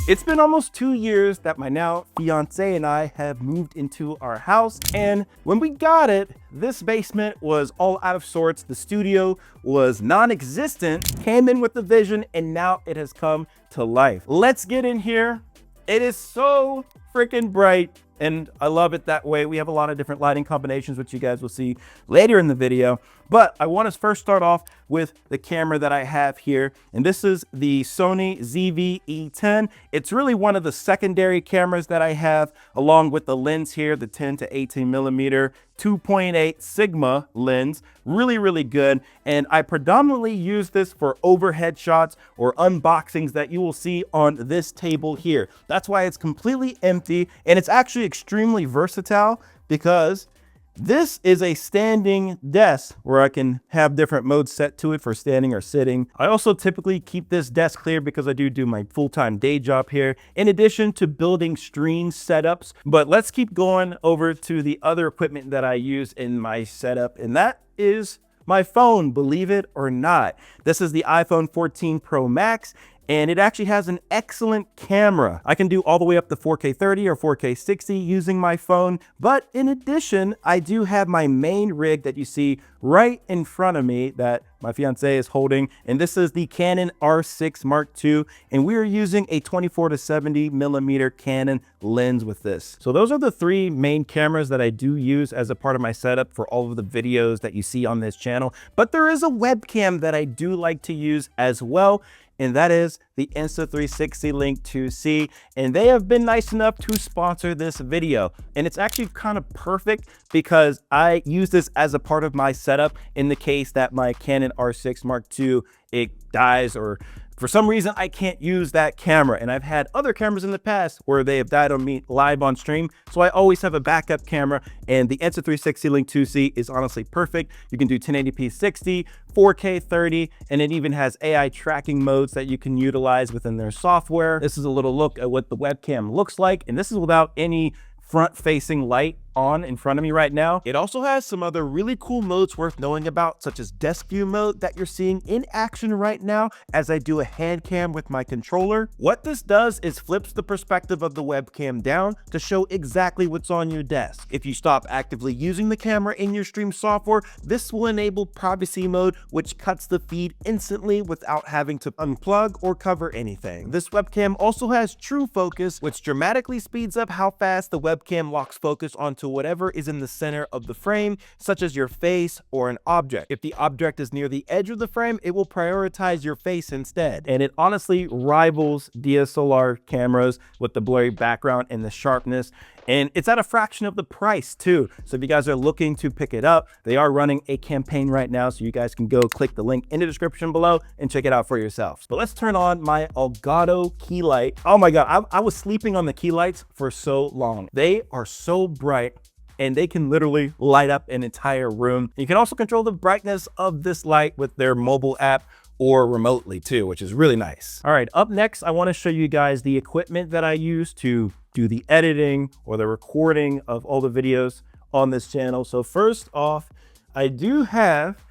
It's been almost 2 years that my now fiance and I have moved into our house, and when we got it, this basement was all out of sorts. The studio was non-existent, came in with the vision, and now it has come to life. Let's get in here. It is so freaking bright, and I love it that way. We have a lot of different lighting combinations, which you guys will see later in the video. But I want to first start off with the camera that I have here. And this is the Sony ZV-E10. It's really one of the secondary cameras that I have, along with the lens here, the 10 to 18 millimeter 2.8 Sigma lens. Really, really good. And I predominantly use this for overhead shots or unboxings that you will see on this table here. That's why it's completely empty, and it's actually extremely versatile because this is a standing desk where I can have different modes set to it for standing or sitting. I also typically keep this desk clear because I do my full-time day job here, in addition to building stream setups. But let's keep going over to the other equipment that I use in my setup, and that is my phone, believe it or not. This is the iPhone 14 Pro Max, and it actually has an excellent camera. I can do all the way up to 4K 30 or 4K 60 using my phone. But in addition, I do have my main rig that you see right in front of me that my fiance is holding. And this is the Canon R6 Mark II. And we are using a 24 to 70 millimeter Canon lens with this. So those are the three main cameras that I do use as a part of my setup for all of the videos that you see on this channel. But there is a webcam that I do like to use as well, and that is the Insta360 Link 2C, and they have been nice enough to sponsor this video. And it's actually kind of perfect because I use this as a part of my setup in the case that my Canon R6 Mark II, it dies, or for some reason I can't use that camera. And I've had other cameras in the past where they have died on me live on stream, so I always have a backup camera, and the Insta360 Link 2C is honestly perfect. You can do 1080p 60, 4K 30, and it even has AI tracking modes that you can utilize within their software. This is a little look at what the webcam looks like, and this is without any front-facing light on in front of me right now. It also has some other really cool modes worth knowing about, such as desk view mode that you're seeing in action right now as I do a hand cam with my controller. What this does is flips the perspective of the webcam down to show exactly what's on your desk. If you stop actively using the camera in your stream software, this will enable privacy mode, which cuts the feed instantly without having to unplug or cover anything. This webcam also has true focus, which dramatically speeds up how fast the webcam locks focus onto whatever is in the center of the frame, such as your face or an object. If the object is near the edge of the frame, it will prioritize your face instead. And it honestly rivals DSLR cameras with the blurry background and the sharpness. And it's at a fraction of the price too. So if you guys are looking to pick it up, they are running a campaign right now, so you guys can go click the link in the description below and check it out for yourselves. But let's turn on my Elgato key light. Oh my God, I was sleeping on the key lights for so long. They are so bright, and they can literally light up an entire room. You can also control the brightness of this light with their mobile app or remotely too, which is really nice. All right, up next, I want to show you guys the equipment that I use to do the editing or the recording of all the videos on this channel. So first off, I do have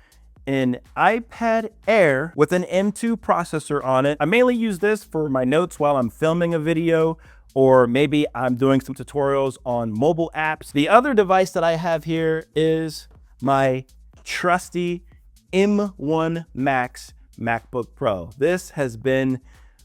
an iPad Air with an M2 processor on it. I mainly use this for my notes while I'm filming a video, or maybe I'm doing some tutorials on mobile apps. The other device that I have here is my trusty M1 Max MacBook Pro. This has been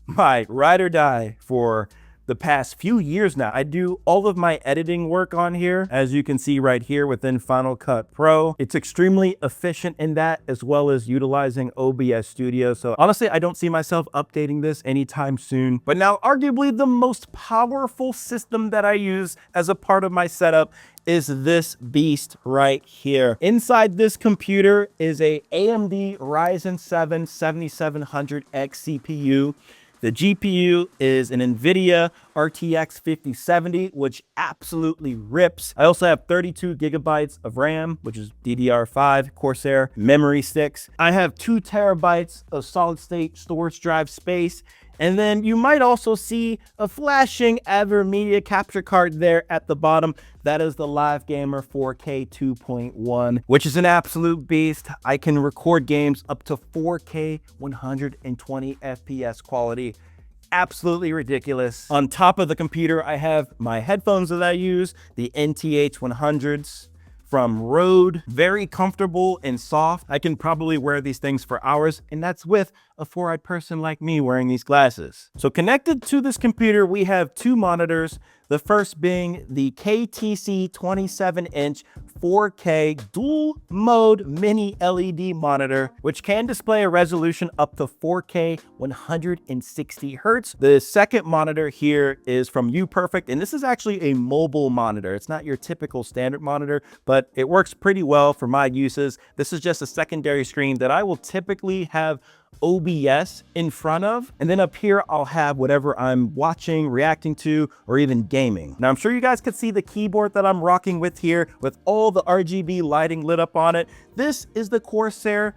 my ride or die for the past few years now. I do all of my editing work on here, as you can see right here within Final Cut Pro. It's extremely efficient in that, as well as utilizing OBS Studio. So honestly, I don't see myself updating this anytime soon. But now, arguably the most powerful system that I use as a part of my setup is this beast right here. Inside this computer is a AMD Ryzen 7 7700X CPU. The GPU is an NVIDIA RTX 5070, which absolutely rips. I also have 32 gigabytes of RAM, which is DDR5 Corsair memory sticks. I have 2 terabytes of solid state storage drive space. And then you might also see a flashing AverMedia capture card there at the bottom. That is the Live Gamer 4K 2.1, which is an absolute beast. I can record games up to 4K 120 FPS quality absolutely ridiculous. On top of the computer, I have my headphones that I use, the NTH100s from Rode. Very comfortable and soft. I can probably wear these things for hours, and that's with a four-eyed person like me wearing these glasses. So connected to this computer, we have two monitors. The first being the KTC 27-inch 4K dual mode mini LED monitor, which can display a resolution up to 4K 160 Hertz. The second monitor here is from UPerfect, and this is actually a mobile monitor. It's not your typical standard monitor, but it works pretty well for my uses. This is just a secondary screen that I will typically have OBS in front of, and then up here I'll have whatever I'm watching, reacting to, or even gaming. Now I'm sure you guys could see the keyboard that I'm rocking with here with all the RGB lighting lit up on it. This is the Corsair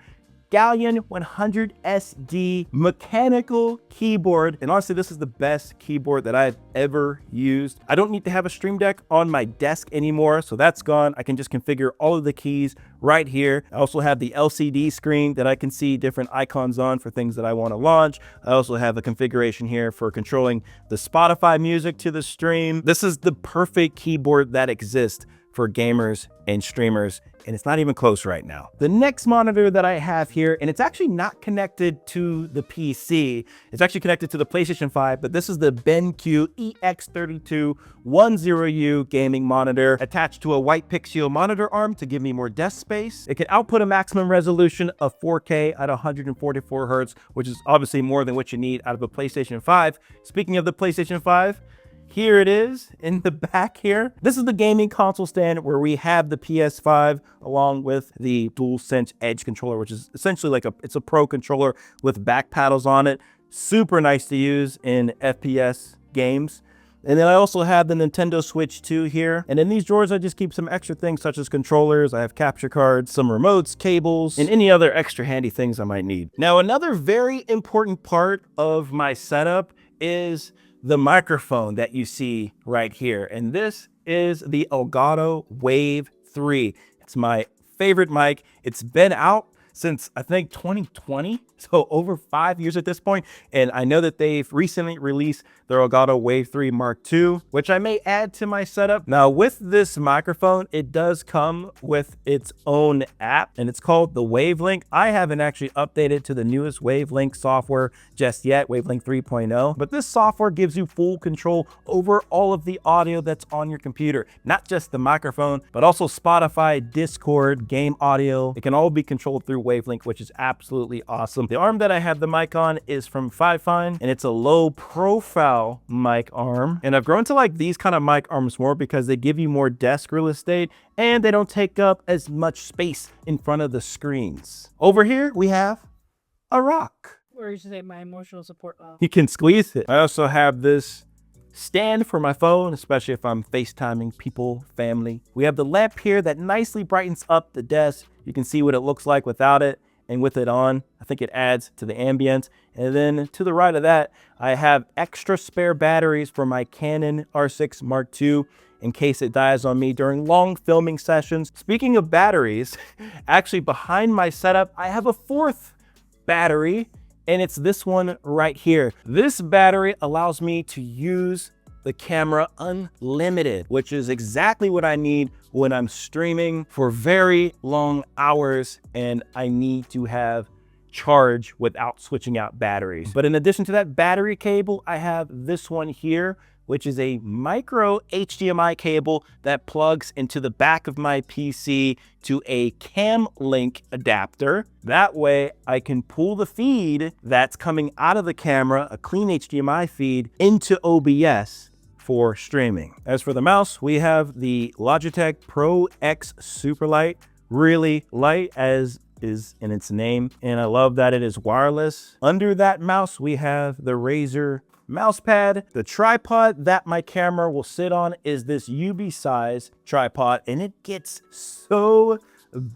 Galleon 100 SD mechanical keyboard, and honestly this is the best keyboard that I've ever used. I don't need to have a Stream Deck on my desk anymore, so that's gone. I can just configure all of the keys right here. I also have the LCD screen that I can see different icons on for things that I want to launch. I also have a configuration here for controlling the Spotify music to the stream. This is the perfect keyboard that exists for gamers and streamers, and it's not even close right now. The next monitor that I have here, and it's actually not connected to the PC, it's actually connected to the PlayStation 5, but this is the BenQ EX3210U gaming monitor attached to a white Pixio monitor arm to give me more desk space. It can output a maximum resolution of 4K at 144 Hertz, which is obviously more than what you need out of a PlayStation 5. Speaking of the PlayStation 5, here it is in the back here. This is the gaming console stand where we have the PS5 along with the DualSense Edge controller, which is essentially it's a pro controller with back paddles on it. Super nice to use in FPS games. And then I also have the Nintendo Switch 2 here. And in these drawers, I just keep some extra things such as controllers. I have capture cards, some remotes, cables, and any other extra handy things I might need. Now, another very important part of my setup is the microphone that you see right here. And this is the Elgato Wave 3. It's my favorite mic. It's been out since I think 2020, so over 5 years at this point. And I know that they've recently released their Elgato Wave 3 Mark II, which I may add to my setup. Now with this microphone, it does come with its own app, and it's called the Wavelink. I haven't actually updated to the newest Wavelink software just yet, Wavelink 3.0, but this software gives you full control over all of the audio that's on your computer, not just the microphone, but also Spotify, Discord, game audio. It can all be controlled through Wavelink, which is absolutely awesome. The arm that I have the mic on is from Fifine, and it's a low profile mic arm. And I've grown to like these kind of mic arms more because they give you more desk real estate and they don't take up as much space in front of the screens. Over here, we have a rock. Or you should say my emotional support. You can squeeze it. I also have this stand for my phone, especially if I'm FaceTiming people, family. We have the lamp here that nicely brightens up the desk. You can see what it looks like without it and with it on. I think it adds to the ambience. And then to the right of that, I have extra spare batteries for my Canon R6 Mark II in case it dies on me during long filming sessions. Speaking of batteries, actually behind my setup, I have a fourth battery, and it's this one right here. This battery allows me to use the camera unlimited, which is exactly what I need when I'm streaming for very long hours and I need to have charge without switching out batteries. But in addition to that battery cable, I have this one here, which is a micro HDMI cable that plugs into the back of my PC to a Cam Link adapter. That way I can pull the feed that's coming out of the camera, a clean HDMI feed, into OBS for streaming. As for the mouse, we have the Logitech Pro X Superlight, really light as is in its name, and I love that it is wireless. Under that mouse, we have the Razer mouse pad. The tripod that my camera will sit on is this UB size tripod, and it gets so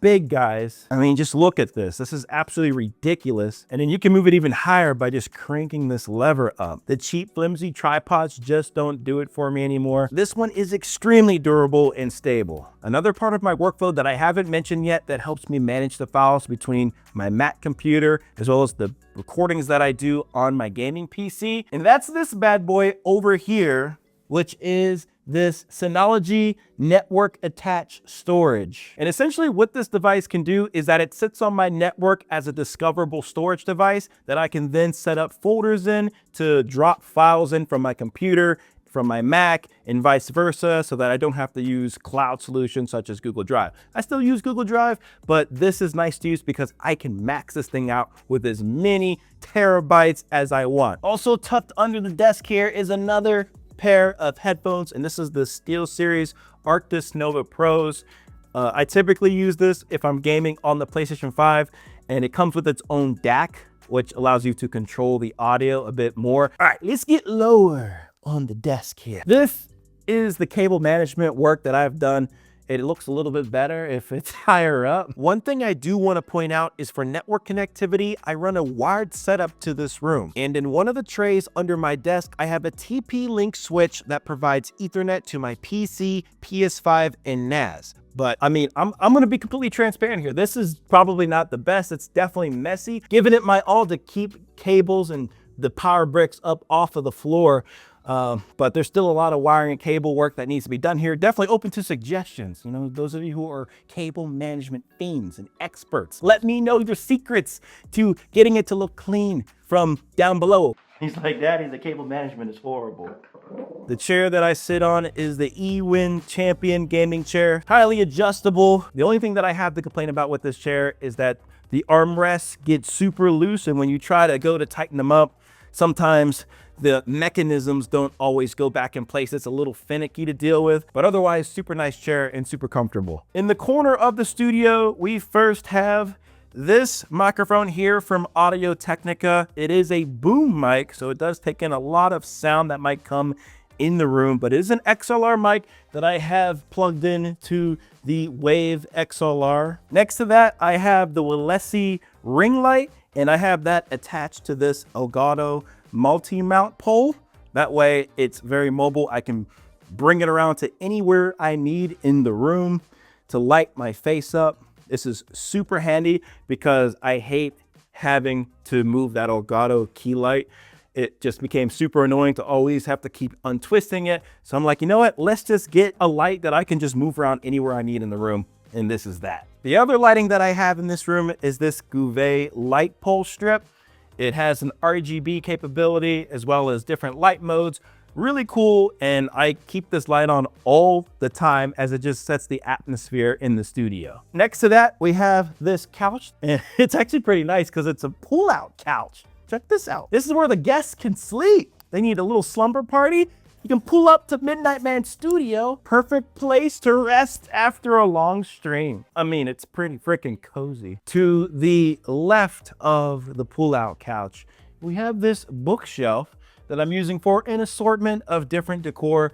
big, guys. I mean, just look at this. This is absolutely ridiculous. And then you can move it even higher by just cranking this lever up. The cheap, flimsy tripods just don't do it for me anymore. This one is extremely durable and stable. Another part of my workflow that I haven't mentioned yet that helps me manage the files between my Mac computer as well as the recordings that I do on my gaming PC. And that's this bad boy over here, which is this Synology network attached storage. And essentially what this device can do is that it sits on my network as a discoverable storage device that I can then set up folders in to drop files in from my computer, from my Mac, and vice versa, so that I don't have to use cloud solutions such as Google Drive. I still use Google Drive, but this is nice to use because I can max this thing out with as many terabytes as I want. Also tucked under the desk here is another pair of headphones, and this is the SteelSeries Arctis Nova Pros. I typically use this if I'm gaming on the PlayStation 5, and it comes with its own DAC, which allows you to control the audio a bit more. All right, let's get lower on the desk here. This is the cable management work that I've done. It looks a little bit better if it's higher up. One thing I do want to point out is for network connectivity, I run a wired setup to this room. And in one of the trays under my desk, I have a TP-Link switch that provides Ethernet to my PC, PS5, and NAS. But I mean, I'm gonna be completely transparent here. This is probably not the best. It's definitely messy. Giving it my all to keep cables and the power bricks up off of the floor. But there's still a lot of wiring and cable work that needs to be done here. Definitely open to suggestions. You know, those of you who are cable management fiends and experts, let me know your secrets to getting it to look clean from down below. He's like, Daddy, the cable management is horrible. The chair that I sit on is the eWin Champion gaming chair, highly adjustable. The only thing that I have to complain about with this chair is that the armrests get super loose, and when you try to go to tighten them up, sometimes the mechanisms don't always go back in place. It's a little finicky to deal with, but otherwise super nice chair and super comfortable. In the corner of the studio, we first have this microphone here from Audio-Technica. It is a boom mic, so it does take in a lot of sound that might come in the room, but it is an XLR mic that I have plugged in to the Wave XLR. Next to that, I have the Willesi ring light, and I have that attached to this Elgato multi-mount pole. That way it's very mobile. I can bring it around to anywhere I need in the room to light my face up. This is super handy because I hate having to move that Elgato key light. It just became super annoying to always have to keep untwisting it. So I'm like, you know what? Let's just get a light that I can just move around anywhere I need in the room. And this is that. The other lighting that I have in this room is this Gouvet light pole strip. It has an RGB capability as well as different light modes. Really cool, and I keep this light on all the time as it just sets the atmosphere in the studio. Next to that, we have this couch, and it's actually pretty nice because it's a pull-out couch. Check this out. This is where the guests can sleep. They need a little slumber party. You can pull up to MidnightMan Studio. Perfect place to rest after a long stream. I mean, it's pretty freaking cozy. To the left of the pull-out couch, we have this bookshelf that I'm using for an assortment of different decor.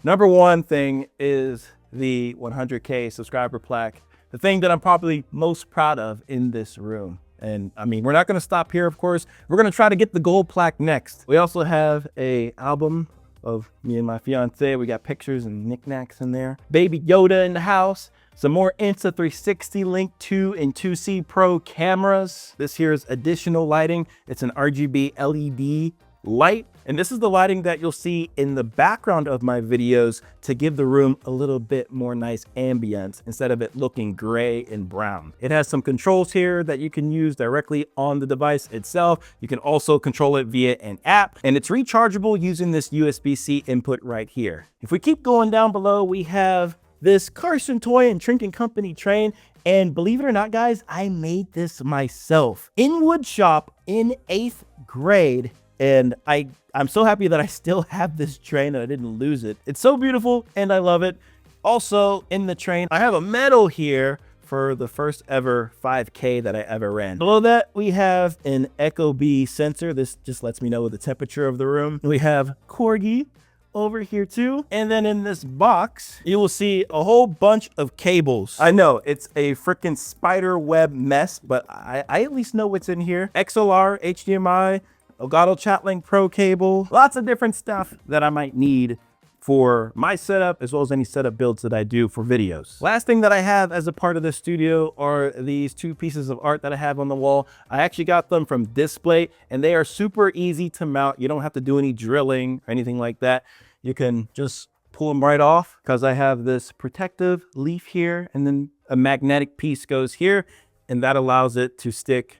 Number one thing is the 100K subscriber plaque, the thing that I'm probably most proud of in this room. And I mean, we're not gonna stop here, of course. We're gonna try to get the gold plaque next. We also have an album of me and my fiance. We got pictures and knickknacks in there. Baby Yoda in the house. Some more Insta360 Link 2 and 2C Pro cameras. This here is additional lighting. It's an RGB LED light. And this is the lighting that you'll see in the background of my videos to give the room a little bit more nice ambience instead of it looking gray and brown. It has some controls here that you can use directly on the device itself. You can also control it via an app, and it's rechargeable using this USB-C input right here. If we keep going down below, we have this Carson Toy and Trinket Company train. And believe it or not, guys, I made this myself in wood shop in 8th grade. And I'm so happy that I still have this train and I didn't lose it. It's so beautiful and I love it. Also in the train, I have a medal here for the first ever 5K that I ever ran. Below that, we have an Echo B sensor. This just lets me know the temperature of the room. We have Corgi over here too. And then in this box, you will see a whole bunch of cables. I know it's a freaking spider web mess, but I at least know what's in here. XLR, HDMI, Elgato Chatlink Pro cable, lots of different stuff that I might need for my setup, as well as any setup builds that I do for videos. Last thing that I have as a part of the studio are these two pieces of art that I have on the wall. I actually got them from Display, and they are super easy to mount. You don't have to do any drilling or anything like that. You can just pull them right off, because I have this protective leaf here, and then a magnetic piece goes here, and that allows it to stick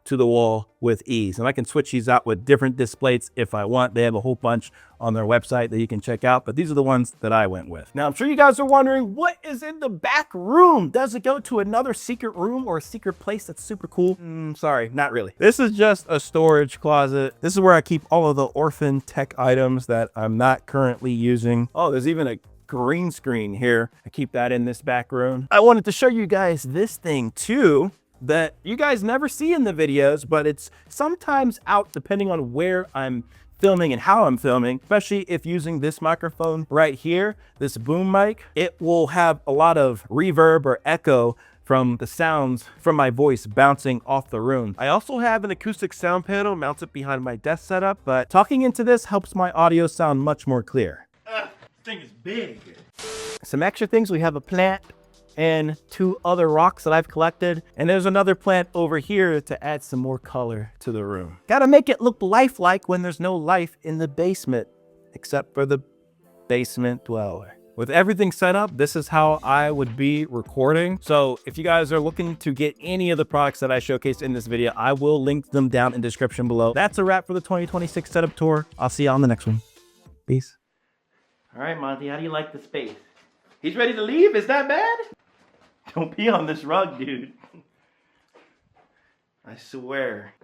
to the wall with ease. And I can switch these out with different displays if I want. They have a whole bunch on their website that you can check out, but these are the ones that I went with. Now, I'm sure you guys are wondering, what is in the back room? Does it go to another secret room or a secret place that's super cool? Sorry, not really. This is just a storage closet. This is where I keep all of the orphan tech items that I'm not currently using. Oh, there's even a green screen here. I keep that in this back room. I wanted to show you guys this thing too, that you guys never see in the videos, but it's sometimes out depending on where I'm filming and how I'm filming, especially if using this microphone right here, this boom mic. It will have a lot of reverb or echo from the sounds from my voice bouncing off the room. I also have an acoustic sound panel mounted behind my desk setup, but talking into this helps my audio sound much more clear. This thing is big. Some extra things, we have a plant and two other rocks that I've collected. And there's another plant over here to add some more color to the room. Gotta make it look lifelike when there's no life in the basement, except for the basement dweller. With everything set up, this is how I would be recording. So if you guys are looking to get any of the products that I showcased in this video, I will link them down in the description below. That's a wrap for the 2026 setup tour. I'll see you on the next one. Peace. All right, Monty, how do you like the space? He's ready to leave? Is that bad? Don't pee on this rug, dude. I swear.